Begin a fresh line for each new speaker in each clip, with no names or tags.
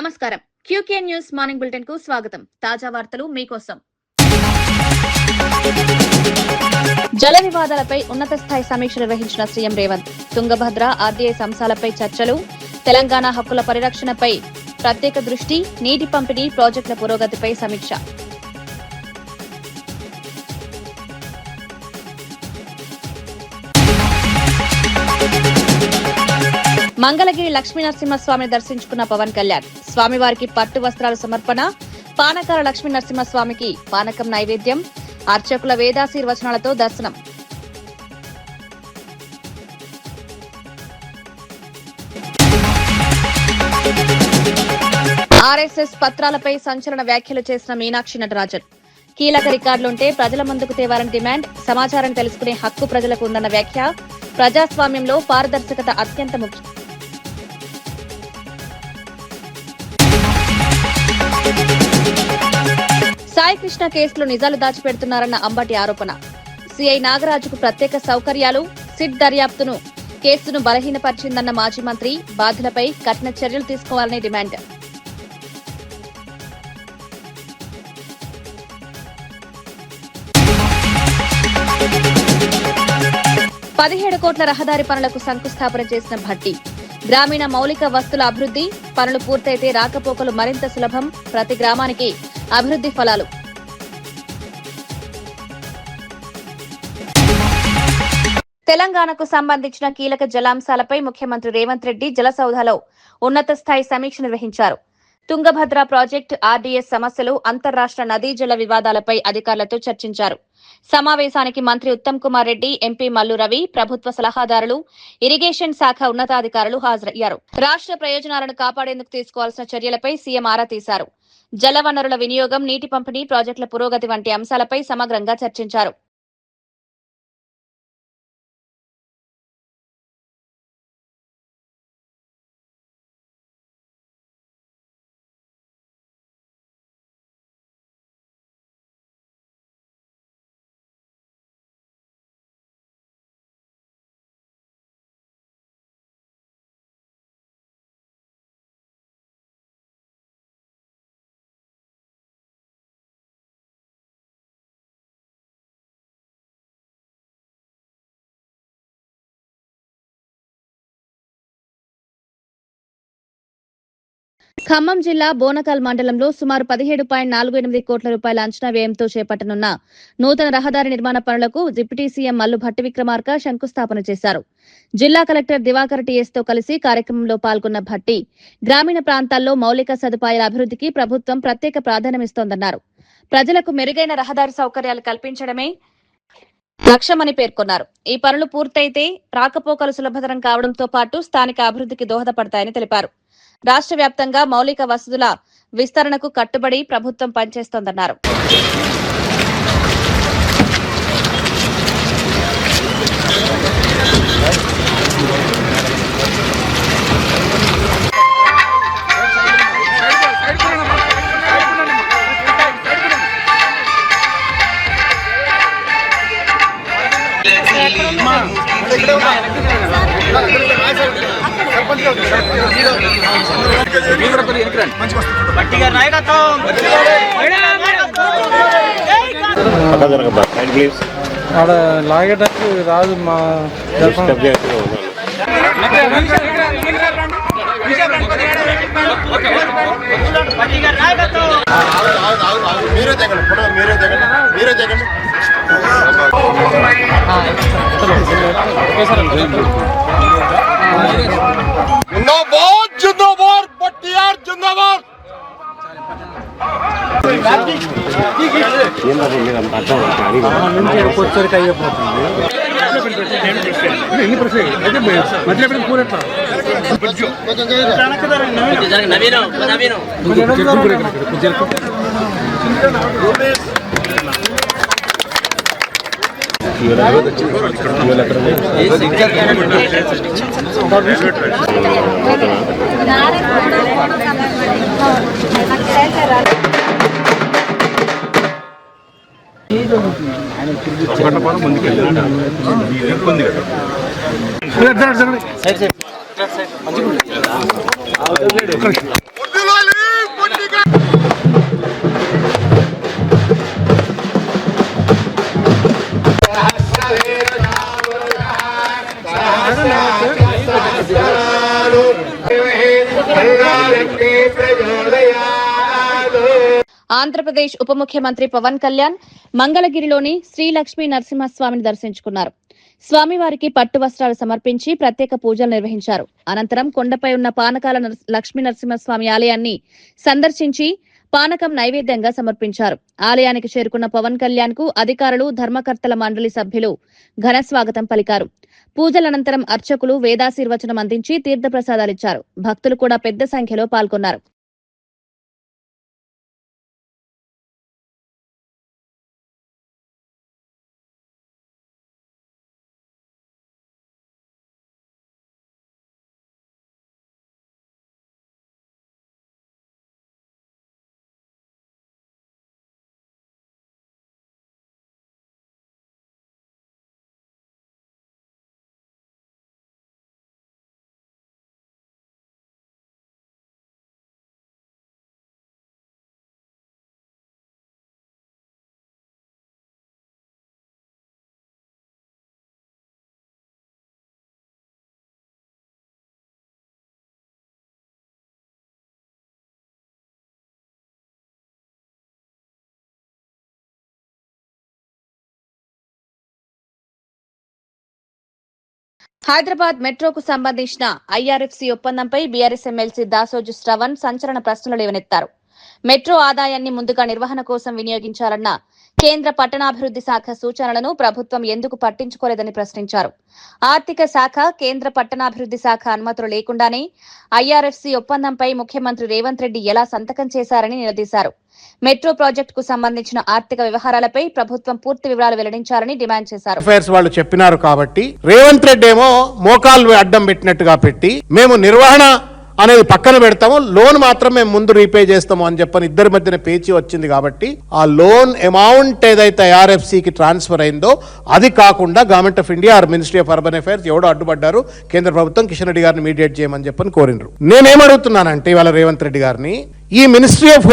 నమస్కారం. QK news morning bulletin కు స్వాగతం. తాజా వార్తలు మీకోసం. జల వివాదాలపై ఉన్నత స్థాయి సమీక్ష నిర్వహించిన సీఎం రేవంత్. తుంగభద్ర ఆర్డీఎస్ అంశాలపై చర్చలు, తెలంగాణ హక్కుల పరిరక్షణపై ప్రత్యేక దృష్టి, నీటి పంపిణీ ప్రాజెక్టుల పురోగతిపై సమీక్ష. మంగళగిరి లక్ష్మీనరసింహస్వామిని దర్శించుకున్న పవన్ కళ్యాణ్. స్వామివారికి పట్టు వస్త్రాల సమర్పణ, పానకాల లక్ష్మీనరసింహస్వామికి పానకం నైవేద్యం, అర్చకుల వేదాశీర్వచనాలతో దర్శనం. ఆర్ఎస్ఎస్ పత్రాలపై సంచలన వ్యాఖ్యలు చేసిన మీనాక్షి నటరాజన్. కీలక రికార్డులుంటే ప్రజల ముందుకు తేవాలని డిమాండ్, సమాచారాన్ని తెలుసుకునే హక్కు ప్రజలకు ఉందన్న వ్యాఖ్య. ప్రజాస్వామ్యంలో పారదర్శకత అత్యంత ముఖ్యం. సాయికృష్ణ కేసులో నిజాలు దాచిపెడుతున్నారన్న అంబటి ఆరోపణ. సీఐ నాగరాజుకు ప్రత్యేక సౌకర్యాలు, సిట్ దర్యాప్తును కేసును బలహీనపరిచిందన్న మాజీ మంత్రి. బాధ్యులపై కఠిన చర్యలు తీసుకోవాలని డిమాండ్. ₹17 కోట్ల రహదారి పనులకు శంకుస్థాపన చేసిన భట్టి. గ్రామీణ మౌలిక వస్తుల అభివృద్ధి పనులు పూర్తయితే రాకపోకలు మరింత సులభం, ప్రతి గ్రామానికి అభివృద్ధి ఫలాలు. తెలంగాణకు సంబంధించిన కీలక జలాంశాలపై ముఖ్యమంత్రి రేవంత్ రెడ్డి జలసౌధలో ఉన్నత స్థాయి సమీక్ష నిర్వహించారు. తుంగభద్ర ప్రాజెక్టు, ఆర్డీఎస్ సమస్యలు, అంతర్రాష్ట్ర నదీ జల వివాదాలపై అధికారులతో చర్చించారు. సమావేశానికి మంత్రి ఉత్తమ్ కుమార్ రెడ్డి, ఎంపీ మల్లు రవి, ప్రభుత్వ సలహాదారులు, ఇరిగేషన్ శాఖ ఉన్నతాధికారులు హాజరయ్యారు. రాష్ట్ర ప్రయోజనాలను కాపాడేందుకు తీసుకోవాల్సిన చర్యలపై సీఎం ఆరా తీశారు. జలవనరుల వినియోగం, నీటి పంపిణీ, ప్రాజెక్టుల పురోగతి వంటి అంశాలపై సమగ్రంగా చర్చించారు. ఖమ్మం జిల్లా బోనకల్ మండలంలో సుమారు ₹17.48 కోట్ల అంచనా వ్యయంతో చేపట్టనున్న నూతన రహదారి నిర్మాణ పనులకు డిప్యూటీ సీఎం మల్లు భట్టి విక్రమార్క శంకుస్థాపన చేశారు. జిల్లా కలెక్టర్ దివాకర్ టీఎస్తో కలిసి కార్యక్రమంలో పాల్గొన్న భట్టి, గ్రామీణ ప్రాంతాల్లో మౌలిక సదుపాయాల అభివృద్ధికి ప్రభుత్వం ప్రత్యేక ప్రాధాన్యమిస్తోందన్నారు. ప్రజలకు మెరుగైన రహదారి సౌకర్యాలు కల్పించడమే లక్ష్యమని పేర్కొన్నారు. ఈ పనులు పూర్తయితే రాకపోకలు సులభతరం కావడంతో పాటు స్థానిక అభివృద్ధికి దోహదపడతాయని తెలిపారు. రాష్ట్ర వ్యాప్తంగా మౌలిక వసతుల విస్తరణకు కట్టుబడి ప్రభుత్వం పనిచేస్తోందన్నారు.
ఆడ లాగేటట్టు రాదు మా వచ్చరికి అయిపోతుంది. మధ్యలో పూరెట్లా
ఆంధ్రప్రదేశ్ ఉప ముఖ్యమంత్రి పవన్ కళ్యాణ్ మంగళగిరిలోని శ్రీ లక్ష్మీ నరసింహస్వామిని దర్శించుకున్నారు. స్వామివారికి పట్టు వస్త్రాలు సమర్పించి ప్రత్యేక పూజలు నిర్వహించారు. అనంతరం కొండపై ఉన్న పానకాల లక్ష్మీ నరసింహస్వామి ఆలయాన్ని సందర్శించి పానకం నైవేద్యంగా సమర్పించారు. ఆలయానికి చేరుకున్న పవన్ కళ్యాణ్ కు అధికారులు, ధర్మకర్తల మండలి సభ్యులు ఘన స్వాగతం పలికారు. పూజల అనంతరం అర్చకులు వేదాశీర్వచనం అందించి తీర్థప్రసాదాలిచ్చారు. భక్తులు కూడా పెద్ద సంఖ్యలో పాల్గొన్నారు. హైదరాబాద్ మెట్రోకు సంబంధించిన ఐఆర్ఎఫ్సి ఒప్పందంపై బీఆర్ఎస్ ఎమ్మెల్సీ దాసోజు శ్రవణ్ సంచలన ప్రశ్నలు లేవనెత్తారు. మెట్రో ఆదాయాన్ని ముందుగా నిర్వహణ కోసం వినియోగించాలన్న కేంద్ర పట్టణాభివృద్ధి శాఖ సూచనలను ప్రభుత్వం ఎందుకు పట్టించుకోలేదని ప్రశ్నించారు. ఆర్థిక శాఖ, కేంద్ర పట్టణాభివృద్ధి శాఖ అనుమతులు లేకుండానే ఐఆర్ఎఫ్సి ఒప్పందంపై ముఖ్యమంత్రి రేవంత్ రెడ్డి ఎలా సంతకం చేశారని నిలదీశారు. మెట్రో ప్రాజెక్టుకు సంబంధించిన ఆర్థిక వ్యవహారాలపై ప్రభుత్వం పూర్తి వివరాలు వెల్లడించాలని డిమాండ్ చేశారు.
వాళ్ళు చెప్పినారు కాబట్టి రేవంత్ రెడ్డి ఏమో మోకాలు అడ్డం పెట్టినట్టుగా పెట్టి మేము నిర్వహణ అనేది పక్కన పెడతాము, లోన్ మాత్రం మేము ముందు రీపే చేస్తాము అని చెప్పని ఇద్దరి మధ్యన పేచీ వచ్చింది. కాబట్టి ఆ లోన్ అమౌంట్ ఏదైతే ఐఆర్ఎఫ్సికి ట్రాన్స్ఫర్ అయిందో అది కాకుండా government of India or ministry of urban affairs ఎవడో అడ్డుపడ్డారు. కేంద్ర ప్రభుత్వం కిషన్ రెడ్డి గారిని మీడియేట్ చేయమని చెప్పని కోరినరు. నేనేమడుగుతున్నానంటే ఇవాళ రేవంత్ రెడ్డి గారిని, ఈ ministry of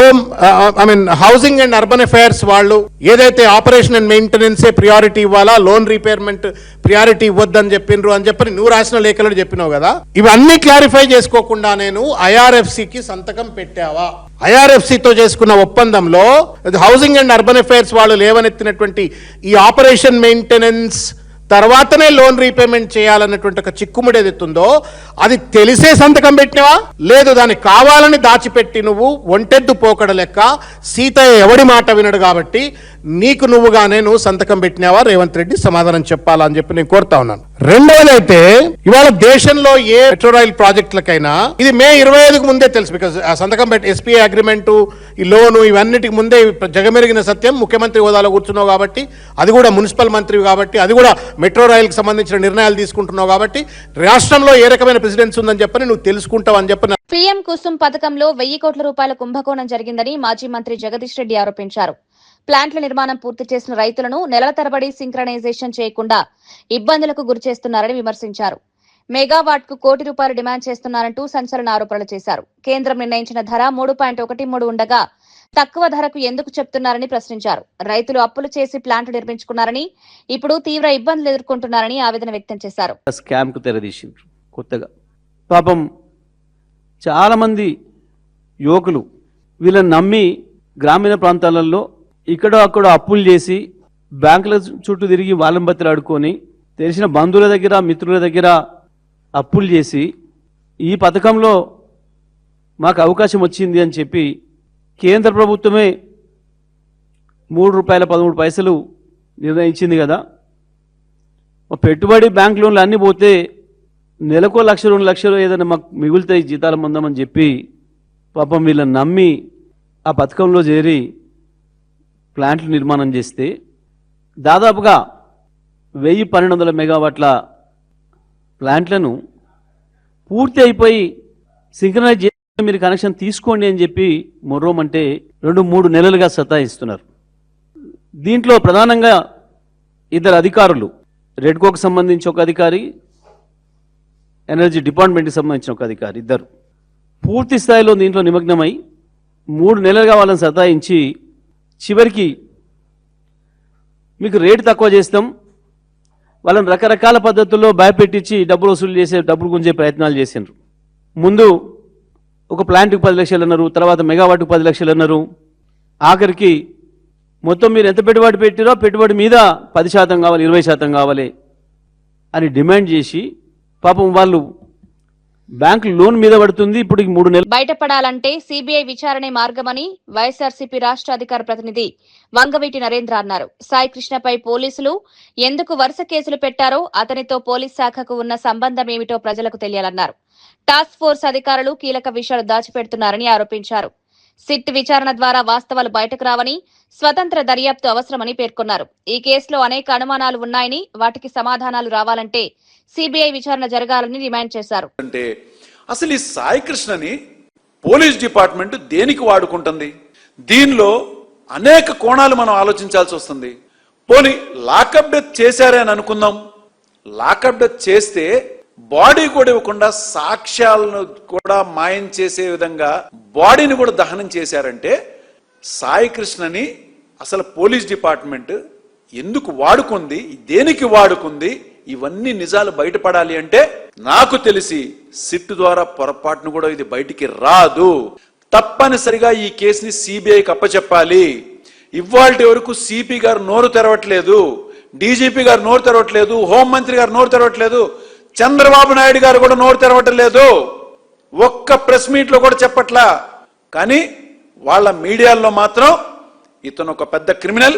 housing and urban affairs వాళ్ళు ఏదైతే ఆపరేషన్ అండ్ మెయింటెనెన్సే ప్రియారిటీ ఇవ్వాలా, లోన్ రీపేర్మెంట్ ప్రియారిటీ ఇవ్వద్దని చెప్పిండ్రు అని చెప్పని నువ్వు రాసిన లేఖలు చెప్పినావు కదా, ఇవన్నీ క్లారిఫై చేసుకోకుండా నేను ఐఆర్ఎఫ్సికి సంతకం పెట్టావా? ఐఆర్ఎఫ్సితో చేసుకున్న ఒప్పందంలో హౌసింగ్ అండ్ అర్బన్ అఫైర్స్ వాళ్ళు లేవనెత్తినటువంటి ఈ ఆపరేషన్ మెయింటెనెన్స్ తర్వాతనే లోన్ రీపేమెంట్ చేయాలన్నటువంటి ఒక చిక్కుముడి ఏదైతుందో అది తెలిసే సంతకం పెట్టినవా, లేదు దాన్ని కావాలని దాచిపెట్టి నువ్వు ఒంటెద్దు పోకడ లెక్క సీతయ్య ఎవడి మాట వినడు కాబట్టి నీకు నువ్వుగానే నువ్వు సంతకం పెట్టినావా? రేవంత్ రెడ్డి సమాధానం చెప్పాలా అని చెప్పి నేను కోరుతా ఉన్నాను. రెండవదైతే ఇవాళ దేశంలో ఏ మెట్రో రైల్ ప్రాజెక్టులకైనా ఇది మే 25కు ముందే తెలుసు. బికాజ్ ఆ సంతకం పెట్టి ఎస్పీఐ అగ్రిమెంట్, ఈ లోను ఇవన్నిటికి ముందే జగమెరిగిన సత్యం. ముఖ్యమంత్రి హోదాలో కూర్చున్నావు కాబట్టి, అది కూడా మున్సిపల్ మంత్రి కాబట్టి, అది కూడా మెట్రో రైలుకి సంబంధించిన నిర్ణయాలు తీసుకుంటున్నావు కాబట్టి రాష్ట్రంలో ఏ రకమైన ప్రెసిడెన్స్ ఉందని చెప్పని నువ్వు తెలుసుకుంటావు అని చెప్పి.
పీఎం కుసుమ్ పథకంలో 1000 కోట్ల రూపాయల కుంభకోణం జరిగిందని మాజీ మంత్రి జగదీష్ రెడ్డి ఆరోపించారు. ప్లాంట్ల నిర్మాణం పూర్తి చేసిన రైతులను నెలల తరబడి సింక్రనైజేషన్ చేయకుండా ఇబ్బందులకు గురిచేస్తున్నారని విమర్శించారు. మెగావాట్ కు ₹1 కోటి డిమాండ్ చేస్తున్నారంటూ సంచలన ఆరోపణలు చేశారు. కేంద్రం నిర్ణయించిన ధర 3.13 ఉండగా తక్కువ ధరకు ఎందుకు చెప్తున్నారని ప్రశ్నించారు. రైతులు అప్పులు చేసి ప్లాంట్ నిర్మించుకున్నారని, ఇప్పుడు తీవ్ర ఇబ్బందులు ఎదుర్కొంటున్నారని ఆవేదన వ్యక్తం చేశారు.
స్కామ్ కు తెరదీసిండ్రు కొత్తగా. పాపం చాలా మంది యువకులు వీళ్ళని నమ్మి గ్రామీణ ప్రాంతాలలో ఇక్కడ అక్కడ అప్పులు చేసి బ్యాంకుల చుట్టూ తిరిగి వాళ్ళని బతిలాడుకొని తెలిసిన బంధువుల దగ్గర, మిత్రుల దగ్గర అప్పులు చేసి ఈ పథకంలో మాకు అవకాశం వచ్చింది అని చెప్పి కేంద్ర ప్రభుత్వమే ₹3.13 నిర్ణయించింది కదా. పెట్టుబడి బ్యాంక్ లోన్లు అన్నీ పోతే నెలకో 1,00,000 2 లక్షలు ఏదైనా మాకు మిగులుతాయి జీతాలు పొందామని చెప్పి పాపం వీళ్ళని నమ్మి ఆ పథకంలో చేరి ప్లాంట్లు నిర్మాణం చేస్తే దాదాపుగా 1,1200 మెగావాట్ల ప్లాంట్లను పూర్తి అయిపోయి సింక్రనైజ్ చేసి మీరు కనెక్షన్ తీసుకోండి అని చెప్పి మొర్రోమంటే 2-3 నెలలుగా సతాయిస్తున్నారు. దీంట్లో ప్రధానంగా ఇద్దరు అధికారులు, రెడ్కోకు సంబంధించి ఒక అధికారి, ఎనర్జీ డిపార్ట్మెంట్కి సంబంధించిన ఒక అధికారి, ఇద్దరు పూర్తి స్థాయిలో దీంట్లో నిమగ్నమై 3 నెలలుగా వాళ్ళని సతాయించి చివరికి మీకు రేటు తక్కువ చేస్తాం, వాళ్ళని రకరకాల పద్ధతుల్లో భయపెట్టించి డబ్బులు వసూలు చేసే, డబ్బులు గుంజే ప్రయత్నాలు చేసిండ్రు. ముందు ఒక ప్లాంట్కి 10 లక్షలు అన్నారు, తర్వాత మెగావాట్కి 10 లక్షలు అన్నారు. ఆఖరికి మొత్తం మీరు ఎంత పెట్టుబడి పెట్టిరో పెట్టుబడి మీద 10% కావాలి, 20% కావాలి అని డిమాండ్ చేసి పాపం వాళ్ళు బ్యాంకు లోన్ మీద పడుతుంది. ఇప్పుడు 3 నెలలు
బయటపడాలంటే సీబీఐ విచారణే మార్గమని వైఎస్ఆర్సీపీ రాష్ట్ర అధికార ప్రతినిధి వంగవీటి నరేంద్ర అన్నారు. సాయి కృష్ణపై పోలీసులు ఎందుకు వరుస కేసులు పెట్టారో, అతనితో పోలీస్ శాఖకు ఉన్న సంబంధం ఏమిటో ప్రజలకు తెలియాలన్నారు. టాస్క్ ఫోర్స్ అధికారులు కీలక విషయాలు దాచిపెడుతున్నారని ఆరోపించారు. సిట్ విచారణ ద్వారా వాస్తవాలు బయటకు రావని, స్వతంత్ర దర్యాప్తు అవసరమని పేర్కొన్నారు. ఈ కేసులో అనేక అనుమానాలు ఉన్నాయని, వాటికి సమాధానాలు రావాలంటే సీబీఐ విచారణ జరగాలని డిమాండ్ చేశారు.
అంటే అసలు ఈ సాయి కృష్ణని పోలీస్ డిపార్ట్మెంట్ దేనికి వాడుకుంటుంది? దీనిలో అనేక కోణాలు మనం ఆలోచించాల్సి వస్తుంది. పోనీ లాకప్ డెత్ చేశారే అని అనుకుందాం. లాకప్ డెత్ చేస్తే బాడీ కూడా ఇవ్వకుండా సాక్ష్యాలను కూడా మాయం చేసే విధంగా బాడీని కూడా దహనం చేశారంటే సాయి కృష్ణని అసలు పోలీస్ డిపార్ట్మెంట్ ఎందుకు వాడుకుంది, దేనికి వాడుకుంది, ఇవన్నీ నిజాలు బయటపడాలి అంటే నాకు తెలిసి సిట్ ద్వారా పొరపాటును కూడా ఇది బయటికి రాదు. తప్పనిసరిగా ఈ కేసుని సిబిఐకి అప్పచెప్పాలి. ఇవాల్టి వరకు సిపి గారు నోరు తెరవట్లేదు, డీజీపీ గారు నోరు తెరవట్లేదు, హోంమంత్రి గారు నోరు తెరవట్లేదు, చంద్రబాబు నాయుడు గారు కూడా నోరు తెరవట్లేదు. ఒక్క ప్రెస్ మీట్ లో కూడా చెప్పట్లా. కానీ వాళ్ళ మీడియాల్లో మాత్రం ఇతను ఒక పెద్ద క్రిమినల్,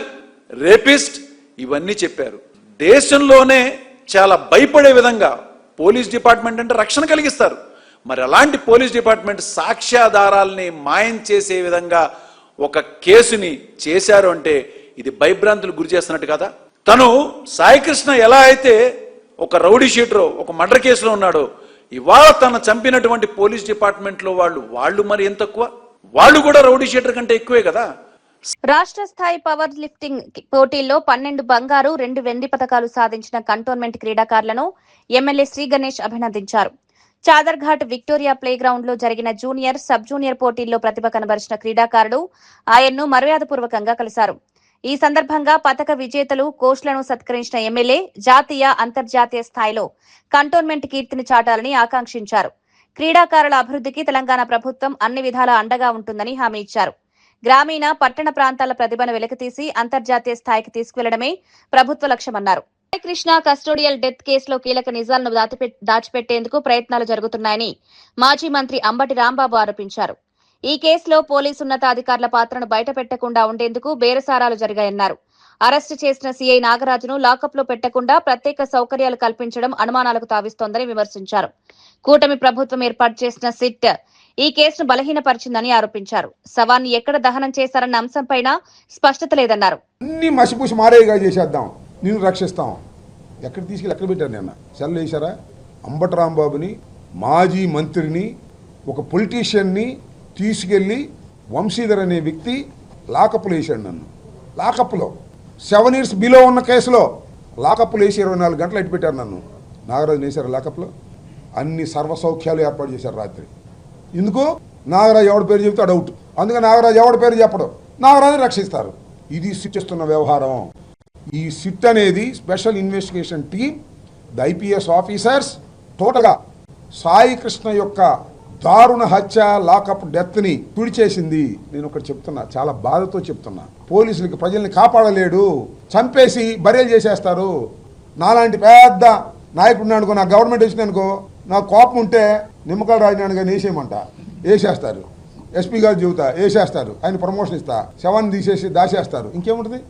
రేపిస్ట్ ఇవన్నీ చెప్పారు. దేశంలోనే చాలా భయపడే విధంగా పోలీస్ డిపార్ట్మెంట్ అంటే రక్షణ కలిగిస్తారు. మరి అలాంటి పోలీస్ డిపార్ట్మెంట్ సాక్ష్యాధారాలని మాయం చేసే విధంగా ఒక కేసుని చేశారు అంటే ఇది భయభ్రాంతులు గురి చేస్తున్నట్టు కదా. తను సాయికృష్ణ ఎలా అయితే ఒక రౌడీ షీటర్, ఒక మర్డర్ కేసులో ఉన్నాడో, ఇవాళ తను చంపినటువంటి పోలీస్ డిపార్ట్మెంట్ లో వాళ్ళు మరి ఎంత తక్కువ? వాళ్ళు కూడా రౌడీ షీటర్ కంటే ఎక్కువే కదా.
రాష్ట్ర స్థాయి పవర్ లిఫ్టింగ్ పోటీల్లో 12 బంగారు 2 వెండి పతకాలు సాధించిన కంటోన్మెంట్ క్రీడాకారులను ఎమ్మెల్యే శ్రీ గణేష్ అభినందించారు. చాదర్ఘాట్ విక్టోరియా ప్లే గ్రౌండ్ లో జరిగిన జూనియర్, సబ్ జూనియర్ పోటీల్లో ప్రతిభ కనబరిచిన క్రీడాకారులు ఆయన్ను మర్యాదపూర్వకంగా కలిశారు. ఈ సందర్భంగా పతక విజేతలు, కోచ్లను సత్కరించిన ఎమ్మెల్యే జాతీయ, అంతర్జాతీయ స్థాయిలో కంటోన్మెంట్ కీర్తిని చాటాలని ఆకాంక్షించారు. క్రీడాకారుల అభివృద్ధికి తెలంగాణ ప్రభుత్వం అన్ని విధాలా అండగా ఉంటుందని హామీ ఇచ్చారు. గ్రామీణ, పట్టణ ప్రాంతాల ప్రతిభను వెలికితీసి అంతర్జాతీయ స్థాయికి తీసుకువెళ్లడమే ప్రభుత్వ లక్ష్యమన్నారు. కృష్ణ కస్టోడియల్ డెత్ కేసులో కీలక నిజాలను దాచిపెట్టేందుకు ప్రయత్నాలు జరుగుతున్నాయని మాజీ మంత్రి అంబటి రాంబాబు ఆరోపించారు. ఈ కేసులో పోలీసు ఉన్నతాధికారుల పాత్రను బయటపెట్టకుండా ఉండేందుకు బేరసారాలు జరిగాయన్నారు. అరెస్టు చేసిన సీఐ నాగరాజును లాకప్ లో పెట్టకుండా ప్రత్యేక సౌకర్యాలు కల్పించడం అనుమానాలకు తావిస్తోందని విమర్శించారు. కూటమి ప్రభుత్వం ఏర్పాటు చేసిన సిట్ ఈ కేసును బలహీనపరిచిందని ఆరోపించారు. శవాన్ని ఎక్కడ దహనం చేశారన్న అంశంపైన స్పష్టత లేదన్నారు.
అన్ని మసిపూసి మారేగా చేసేద్దాం, నేను రక్షిస్తాం. ఎక్కడ తీసుకెళ్ళి ఎక్కడ పెట్టారు? నిన్న సెల్ వేశారా? అంబటి రాంబాబుని, మాజీ మంత్రిని, ఒక పొలిటీషియన్ని తీసుకెళ్ళి వంశీధర్ అనే వ్యక్తి లాకప్లో వేశాడు. నన్ను లాకప్లో 7 years బిలో ఉన్న కేసులో లాకప్లో వేసి 24 గంటలు ఎట్టి పెట్టారు. నన్ను నాగరాజు వేశారు లాకప్లో. అన్ని సర్వసౌఖ్యాలు ఏర్పాటు చేశారు రాత్రి. ఎందుకు? నాగరాజు ఎవడి పేరు చెబితే డౌట్. అందుకే నాగరాజు ఎవడి పేరు చెప్పడం, నాగరాజు రక్షిస్తారు. ఇది సిట్ చేస్తున్న వ్యవహారం. ఈ సిట్ అనేది special investigation team, the IPS officers టోటల్గా సాయి కృష్ణ యొక్క దారుణ హత్య, లాకప్ డెత్ని తుడిచేసింది. నేను ఒకటి చెప్తున్నా, చాలా బాధతో చెప్తున్నా. పోలీసులకి ప్రజల్ని కాపాడలేడు, చంపేసి బరేలు చేసేస్తారు. నాలాంటి పెద్ద నాయకుడు అనుకో, నా గవర్నమెంట్ వచ్చిందనుకో, నాకు కోపం ఉంటే నిమ్మకాయల రాజనాయుడు గారిని వేసేయమంట, వేసేస్తారు. ఎస్పీ గారు చెబుతా, వేసేస్తారు. ఆయన ప్రమోషన్ ఇస్తా, శవాన్ని తీసేసి దాచేస్తారు. ఇంకేముంటుంది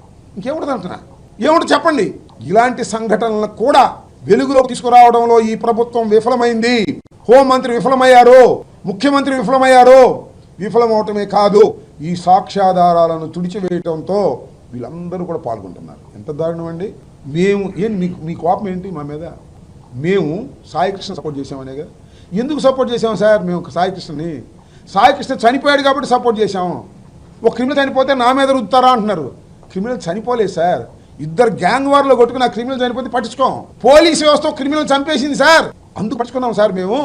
అంటున్నా? ఏముంటుంది చెప్పండి. ఇలాంటి సంఘటనలను కూడా వెలుగులోకి తీసుకురావడంలో ఈ ప్రభుత్వం విఫలమైంది. హోంమంత్రి విఫలమయ్యారు, ముఖ్యమంత్రి విఫలమయ్యారు. విఫలమవటమే కాదు, ఈ సాక్ష్యాధారాలను తుడిచివేయటంతో వీళ్ళందరూ కూడా పాల్గొంటున్నారు. ఎంత దారుణం అండి. మేము మీ కోపం ఏంటి మా మీద? మేము సాయికృష్ణ సపోర్ట్ చేసామనే కదా. ఎందుకు సపోర్ట్ చేసాము సార్? మేము సాయికృష్ణని, సాయికృష్ణ చనిపోయాడు కాబట్టి సపోర్ట్ చేశాము. ఒక క్రిమినల్ చనిపోతే నా మీద రుద్దుతారా అంటున్నారు. క్రిమినల్ చనిపోలేదు సార్, 2 గ్యాంగ్ వార్లో కొట్టుకుని ఆ క్రిమినల్ చనిపోతే పట్టించుకోం. పోలీస్ వ్యవస్థ క్రిమినల్ చంపేసింది సార్, అందుకు పట్టించుకున్నాం సార్. మేము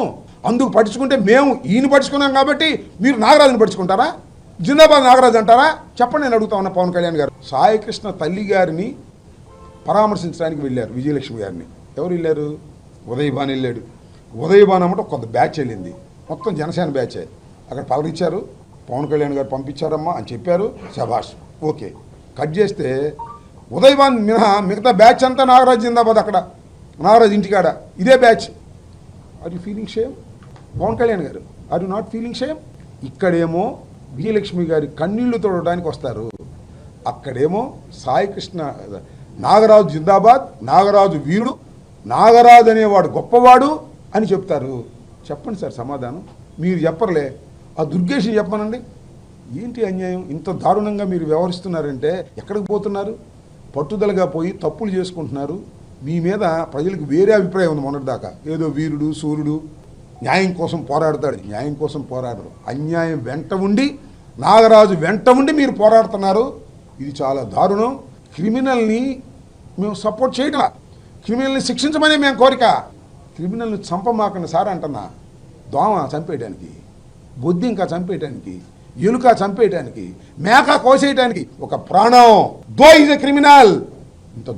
అందుకు పట్టించుకుంటే మేము ఈయన పట్టించుకున్నాం కాబట్టి మీరు నాగరాజుని పట్టించుకుంటారా? జిందాబాద్ నాగరాజు అంటారా? చెప్పండి, నేను అడుగుతా ఉన్నా పవన్ కళ్యాణ్ గారు. సాయికృష్ణ తల్లి గారిని పరామర్శించడానికి వెళ్ళారు, విజయలక్ష్మి గారిని. ఎవరు వెళ్ళారు? ఉదయభాన్ వెళ్ళాడు. ఉదయభాన్ అమ్మట కొంత బ్యాచ్ వెళ్ళింది, మొత్తం జనసేన బ్యాచే. అక్కడ పలకరించారు, పవన్ కళ్యాణ్ గారు పంపించారమ్మా అని చెప్పారు, శభాష్, ఓకే. కట్ చేస్తే ఉదయవాన్ మినహా మిగతా బ్యాచ్ అంతా నాగరాజ్ జిందాబాద్, అక్కడ నాగరాజ్ ఇంటికాడ ఇదే batch. Are you feeling shame? Pawan Kalyan garu, are you not feeling shame? ఇక్కడేమో విజయలక్ష్మి గారి కన్నీళ్లు తోడడానికి వస్తారు, అక్కడేమో సాయికృష్ణ నాగరాజు జిందాబాద్, నాగరాజు వీరుడు, నాగరాజు అనేవాడు గొప్పవాడు అని చెప్తారు. చెప్పండి సార్ సమాధానం. మీరు చెప్పర్లే, ఆ దుర్గేష్ని చెప్పనండి. ఏంటి అన్యాయం? ఇంత దారుణంగా మీరు వ్యవహరిస్తున్నారంటే ఎక్కడికి పోతున్నారు? పట్టుదలగా పోయి తప్పులు చేసుకుంటున్నారు. మీ మీద ప్రజలకు వేరే అభిప్రాయం ఉంది మొన్నటిదాకా. ఏదో వీరుడు సూర్యుడు న్యాయం కోసం పోరాడతాడు. న్యాయం కోసం పోరాడరు, అన్యాయం వెంట ఉండి, నాగరాజు వెంట ఉండి మీరు పోరాడుతున్నారు. ఇది చాలా దారుణం. క్రిమినల్ని మేము సపోర్ట్ చేయట్లా, క్రిమినల్ని శిక్షించమనే మేము కోరిక. క్రిమినల్ని చంపమాకండి సార్ అంటున్నా. దోమ చంపేయడానికి, బొద్దింక చంపేయడానికి, ఎలుక చంపేయడానికి, మేక కోసేయడానికి ఒక ప్రాణం. Though is a criminal. ఇంత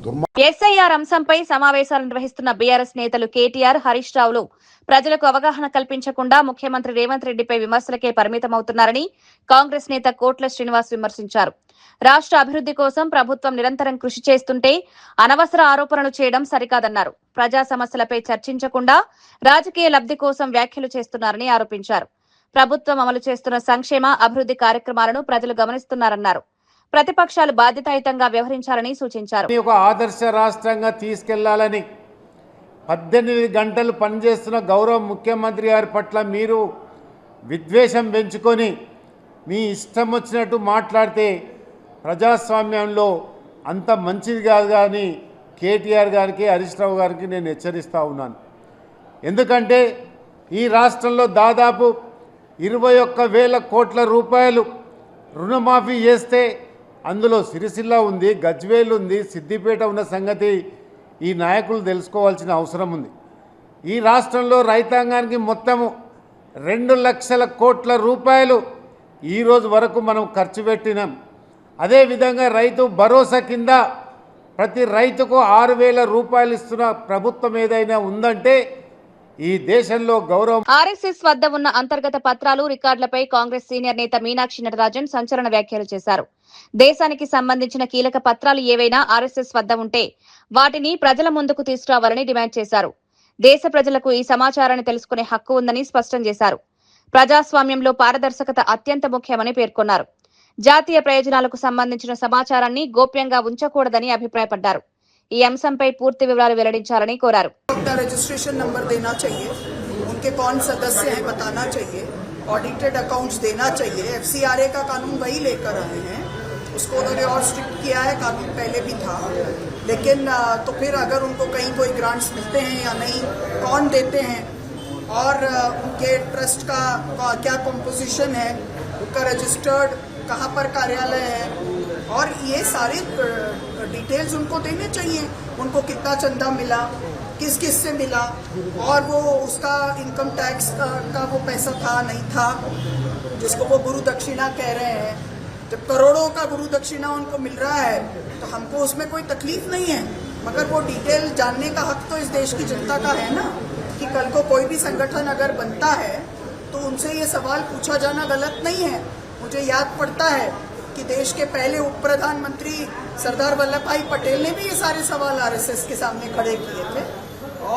ఎస్ఐఆర్ అంశంపై సమావేశాలు నిర్వహిస్తున్న బీఆర్ఎస్ నేతలు కేటీఆర్, హరీష్ రావులు ప్రజలకు అవగాహన కల్పించకుండా ముఖ్యమంత్రి రేవంత్ రెడ్డిపై విమర్శలకే పరిమితమవుతున్నారని కాంగ్రెస్ నేత కోట్ల శ్రీనివాస్ విమర్శించారు. రాష్ట్ర అభివృద్ధి కోసం ప్రభుత్వం నిరంతరం కృషి చేస్తుంటే అనవసర ఆరోపణలు చేయడం సరికాదన్నారు. ప్రజా సమస్యలపై చర్చించకుండా రాజకీయ లబ్ధి కోసం వ్యాఖ్యలు చేస్తున్నారని ఆరోపించారు. ప్రభుత్వం అమలు చేస్తున్న సంక్షేమ అభివృద్ధి కార్యక్రమాలను ప్రజలు గమనిస్తున్నారన్నారు. ప్రతిపక్షాలు బాధ్యతాయుతంగా వ్యవహరించాలని సూచించారు.
ఒక ఆదర్శ రాష్ట్రంగా తీసుకెళ్లాలని 18 గంటలు పనిచేస్తున్న గౌరవ ముఖ్యమంత్రి గారి పట్ల మీరు విద్వేషం పెంచుకొని మీ ఇష్టం వచ్చినట్టు మాట్లాడితే ప్రజాస్వామ్యంలో అంత మంచిది కాదు. కానీ కేటీఆర్ గారికి, హరీష్ రావు గారికి నేను హెచ్చరిస్తూ ఉన్నాను. ఎందుకంటే ఈ రాష్ట్రంలో దాదాపు 21,000 కోట్ల రూపాయలు రుణమాఫీ చేస్తే అందులో సిరిసిల్ల ఉంది, గజ్వేల్ ఉంది, సిద్దిపేట ఉన్న సంగతి ఈ నాయకులు తెలుసుకోవాల్సిన అవసరం ఉంది. ఈ రాష్ట్రంలో రైతాంగానికి మొత్తము 2 లక్షల కోట్ల రూపాయలు ఈరోజు వరకు మనం ఖర్చు పెట్టినాం. అదేవిధంగా రైతు భరోసా కింద ప్రతి రైతుకు 6,000 రూపాయలు ఇస్తున్న ప్రభుత్వం ఏదైనా ఉందంటే ఈ దేశంలో గౌరవం.
ఆర్ఎస్ఎస్ వద్ద ఉన్న అంతర్గత పత్రాలు, రికార్డులపై కాంగ్రెస్ సీనియర్ నేత మీనాక్షి నటరాజన్ సంచలన వ్యాఖ్యలు చేశారు. దేశానికి సంబంధించిన కీలక పత్రాలు ఏవైనా ఆర్ఎస్ఎస్ వద్ద ఉంటే వాటిని ప్రజల ముందుకు తీసుకురావాలని డిమాండ్ చేశారు. దేశ ప్రజలకు ఈ సమాచారాన్ని తెలుసుకునే హక్కు ఉందని స్పష్టం చేశారు. ప్రజాస్వామ్యంలో పారదర్శకత అత్యంత ముఖ్యమని పేర్కొన్నారు. జాతీయ ప్రయోజనాలకు సంబంధించిన సమాచారాన్ని గోప్యంగా ఉంచకూడదని అభిప్రాయపడ్డారు. ఈ అంశంపై పూర్తి వివరాలు వెల్లడించాలని కోరారు.
रजिस्ट्रेशन नंबर देना चाहिए, उनके कौन सदस्य हैं बताना चाहिए, ऑडिटेड अकाउंट्स देना चाहिए. एफसीआरए का कानून वही लेकर आए हैं, उसको उन्होंने और स्ट्रिक्ट किया है. कानून पहले भी था, लेकिन तो फिर अगर उनको कहीं कोई ग्रांट्स मिलते हैं या नहीं, कौन देते हैं, और उनके ट्रस्ट का क्या कॉम्पोजिशन है, उनका रजिस्टर्ड कहाँ पर कार्यालय है, और ये सारे डिटेल्स उनको देने चाहिए. उनको कितना चंदा मिला, किस किस से मिला, और वो उसका इनकम टैक्स का वो पैसा था नहीं था, जिसको वो गुरु दक्षिणा कह रहे हैं. जब करोड़ों का गुरु दक्षिणा उनको मिल रहा है तो हमको उसमें कोई तकलीफ नहीं है, मगर वो डिटेल जानने का हक तो इस देश की जनता का है ना, कि कल को कोई भी संगठन अगर बनता है तो उनसे ये सवाल पूछा जाना गलत नहीं है. मुझे याद पड़ता है कि देश के पहले उप प्रधानमंत्री सरदार वल्लभ भाई पटेल ने भी ये सारे सवाल आरएसएस के सामने खड़े किए थे,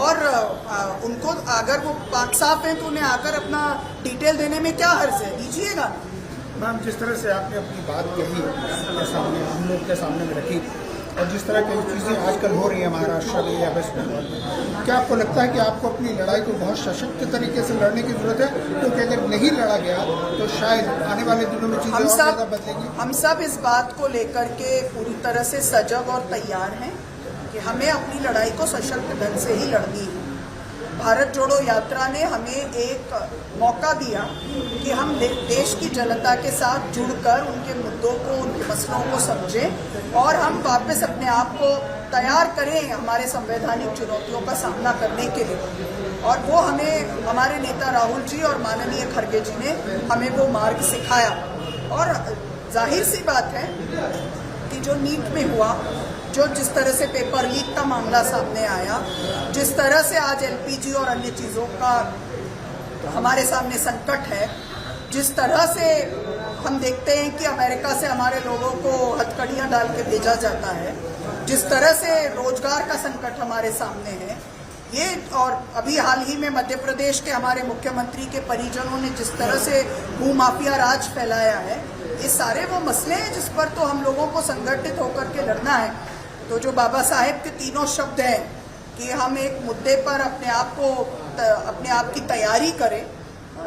और उनको अगर वो पाक साफ हैं तो उन्हें आकर अपना डिटेल देने में क्या हर्ज है, दीजिएगा.
मैम, जिस तरह से आपने अपनी बात कही सामने हम लोग के सामने में रखी, और जिस तरह की चीज़ें आजकल हो रही हैं महाराष्ट्र में या वेस्ट बंगाल में, क्या आपको लगता है कि आपको अपनी लड़ाई को बहुत सशक्त तरीके से लड़ने की जरूरत है? क्योंकि अगर नहीं लड़ा गया तो शायद आने वाले दिनों में चीज़ें और ज़्यादा बदलेंगी.
हम सब इस बात को लेकर के पूरी तरह से सजग और तैयार हैं कि हमें अपनी लड़ाई को सशक्त ढंग से ही लड़नी है. भारत जोड़ो यात्रा ने हमें एक मौका दिया कि हम देश की जनता के साथ जुड़कर उनके मुद्दों को, उनके मसलों को समझें, और हम वापस अपने आप को तैयार करें हमारे संवैधानिक चुनौतियों का सामना करने के लिए. और वो हमें हमारे नेता राहुल जी और माननीय खड़गे जी ने हमें वो मार्ग सिखाया. और जाहिर सी बात है कि जो नीट में हुआ, जो जिस तरह से पेपर लीक का मामला सामने आया, जिस तरह से आज एलपीजी और अन्य चीज़ों का हमारे सामने संकट है, जिस तरह से हम देखते हैं कि अमेरिका से हमारे लोगों को हथकड़ियां डाल के भेजा जाता है, जिस तरह से रोजगार का संकट हमारे सामने है, ये और अभी हाल ही में मध्य प्रदेश के हमारे मुख्यमंत्री के परिजनों ने जिस तरह से भूमाफिया राज फैलाया है, ये सारे वो मसले हैं जिस पर तो हम लोगों को संगठित होकर के लड़ना है। तो जो बाबा साहेब के तीनों शब्द हैं कि हम एक मुद्दे पर अपने आप की तैयारी करें,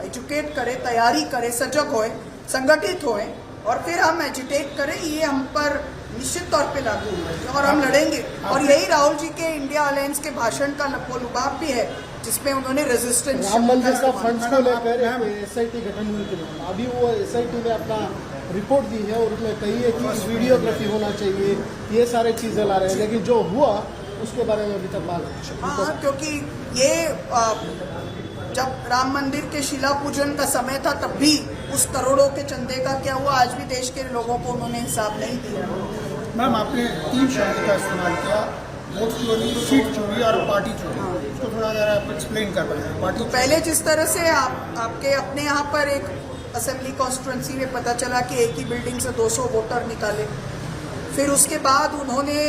एजुकेट करें, तैयारी करें, सजग होए, संगठित होए और फिर हम एजिटेट करें, ये हम पर निश्चित तौर पे लागू होगा और हम लड़ेंगे। और यही राहुल जी के इंडिया अलायंस के भाषण का लुभाव भी है, जिसमें उन्होंने रेजिस्टेंस
राम मंदिर का फंड्स को लेकर SIT गठन हुई थी। अभी वो SIT ने अपना रिपोर्ट दी है और उसमें कही है कि वीडियोग्राफी होना चाहिए, ये सारे चीजें ला रहे हैं, लेकिन जो हुआ उसके बारे में अभी तक बात।
हाँ, क्योंकि ये जब राम मंदिर के शिला पूजन का समय था तब भी उस करोड़ों के चंदे का क्या हुआ, आज भी देश के लोगों को उन्होंने हिसाब नहीं दिया।
मैम, आपने 3 शब्द का इस्तेमाल किया, वोट चोरी, सीट चोरी और पार्टी चोरी। इसको थोड़ा जरा आप एक्सप्लेन कर पाएंगे। पार्टी
तो पहले जिस तरह से आपके अपने यहाँ पर एक असेंबली कॉन्स्टिट्यूंसी में पता चला कि एक ही बिल्डिंग से 200 वोटर निकाले, फिर उसके बाद उन्होंने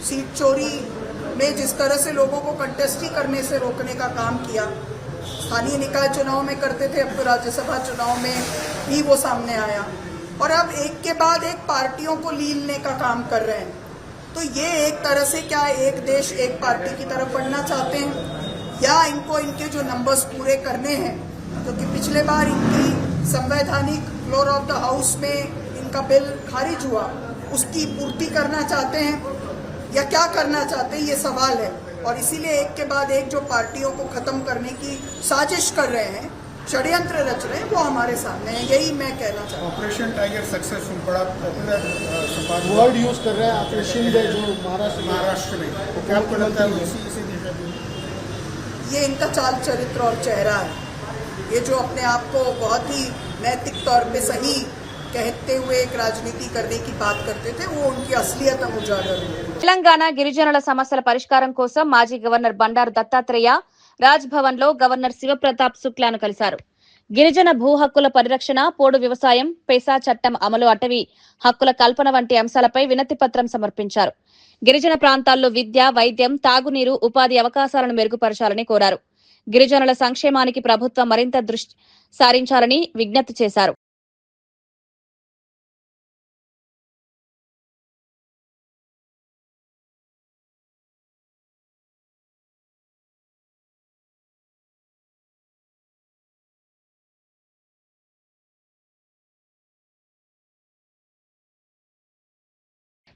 सीट चोरी में जिस तरह से लोगों को कंटेस्ट ही करने से रोकने का काम किया, स्थानीय निकाय चुनाव में करते थे, अब तो राज्यसभा चुनाव में भी वो सामने आया और अब एक के बाद एक पार्टियों को लीलने का काम कर रहे हैं। तो ये एक तरह से क्या एक देश एक पार्टी की तरफ बढ़ना चाहते हैं या इनको इनके जो नंबर्स पूरे करने हैं, क्योंकि पिछले बार इनकी संवैधानिक फ्लोर ऑफ द हाउस में इनका बिल खारिज हुआ, उसकी पूर्ति करना चाहते हैं या क्या करना चाहते हैं, ये सवाल है। और इसीलिए एक के बाद एक जो पार्टियों को खत्म करने की साजिश कर रहे हैं, षड्यंत्र रच रहे हैं, वो हमारे सामने है। यही मैं कहना चाहता हूँ।
ऑपरेशन टाइगर सक्सेसफुल, बड़ा पॉपुलर वर्ड यूज कर रहे हैं ऑपरेशन डे जो महाराष्ट्र में, तो क्या आपको लगता है इसी
ये इनका चाल चरित्र और चेहरा है। ये जो अपने आप को बहुत ही नैतिक तौर पे सही कहते हुए एक राजनीति करने की बात करते थे, वो उनकी असलियत अब उजागर हुई।
తెలంగాణ గిరిజనుల సమస్యల పరిష్కారం కోసం మాజీ గవర్నర్ బండారు దత్తాత్రేయ రాజ్ భవన్ లో గవర్నర్ శివప్రతాప్ శుక్లాను కలిశారు. గిరిజన భూ హక్కుల పరిరక్షణ, పోడు వ్యవసాయం, పెసా చట్టం అమలు, అటవీ హక్కుల కల్పన వంటి అంశాలపై వినతి పత్రం సమర్పించారు. గిరిజన ప్రాంతాల్లో విద్య, వైద్యం, తాగునీరు, ఉపాధి అవకాశాలను మెరుగుపరచాలని కోరారు. గిరిజనుల సంక్షేమానికి ప్రభుత్వం మరింత దృష్టి సారించాలని విజ్ఞప్తి చేశారు.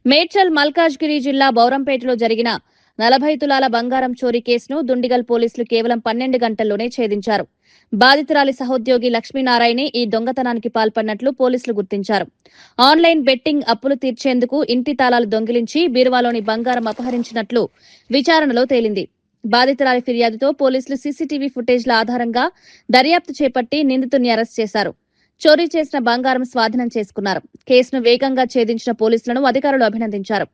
మేడ్చల్ మల్కాజ్గిరి జిల్లా బౌరంపేటలో జరిగిన 40 తులాల బంగారం చోరీ కేసును దుండిగల్ పోలీసులు కేవలం 12 గంటల్లోనే ఛేదించారు. బాధితురాలి సహోద్యోగి లక్ష్మీనారాయణ ఈ దొంగతనానికి పాల్పడినట్లు పోలీసులు గుర్తించారు. ఆన్లైన్ బెట్టింగ్ అప్పులు తీర్చేందుకు ఇంటి తాళాలు దొంగిలించి బీరువాలోని బంగారం అపహరించినట్లు విచారణలో తేలింది. బాధితురాలి ఫిర్యాదుతో పోలీసులు సీసీటీవీ ఫుటేజ్ల ఆధారంగా దర్యాప్తు చేపట్టి నిందితుడిని అరెస్ట్ చేశారు. చోరీ చేసిన బంగారం స్వాధీనం చేసుకున్నారు. కేసును వేగంగా ఛేదించిన పోలీసులను అధికారులు అభినందించారు.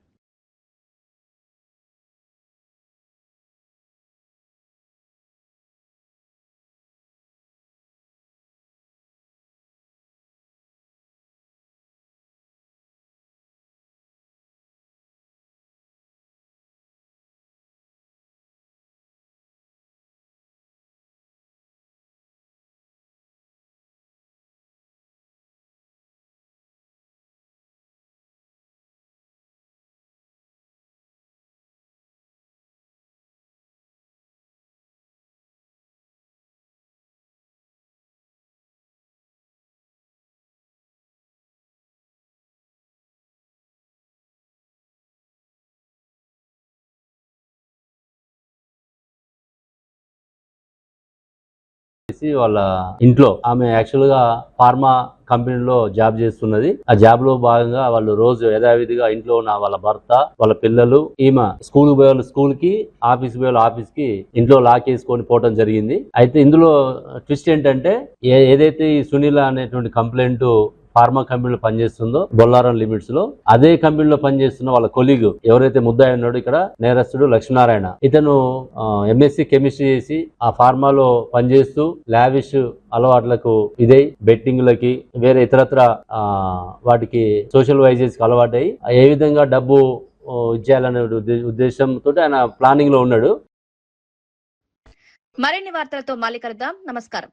వాళ్ళ ఇంట్లో ఆమె యాక్చువల్ గా ఫార్మా కంపెనీలో జాబ్ చేస్తున్నది. ఆ జాబ్ లో భాగంగా వాళ్ళు రోజు యథావిధిగా ఇంట్లో ఉన్న వాళ్ళ భర్త, వాళ్ళ పిల్లలు, ఈమె స్కూల్ పోయే వాళ్ళు స్కూల్ కి, ఆఫీస్ పోయే వాళ్ళు ఆఫీస్ కి ఇంట్లో లాక్ వేసుకొని పోవడం జరిగింది. అయితే ఇందులో ట్విస్ట్ ఏంటంటే ఏదైతే ఈ సునీల అనేటువంటి కంప్లైంట్ ఫార్మా కంపెనీలో పనిచేస్తుందో బొల్లారం లిమిట్స్ లో, అదే కంపెనీలో పనిచేస్తున్న వాళ్ళ కొలీగ్ ఎవరైతే ముద్దాయి ఉన్నాడో ఇక్కడ నేరస్తుడు లక్ష్మీనారాయణ, ఇతను ఎంఎస్సి కెమిస్ట్రీ చేసి ఆ ఫార్మాలో పనిచేస్తూ లావిష్ అలవాట్లకు ఇదే బెట్టింగ్లకి వేరే ఇతరత్ర వాటికి సోషల్ వైజెస్ కి అలవాటై ఏ విధంగా డబ్బు ఇచ్చేయాలనే ఉద్దేశంతో ఆయన ప్లానింగ్ లో ఉన్నాడు.
మరిన్ని వార్తలతో మళ్ళీ కలుద్దాం. నమస్కారం.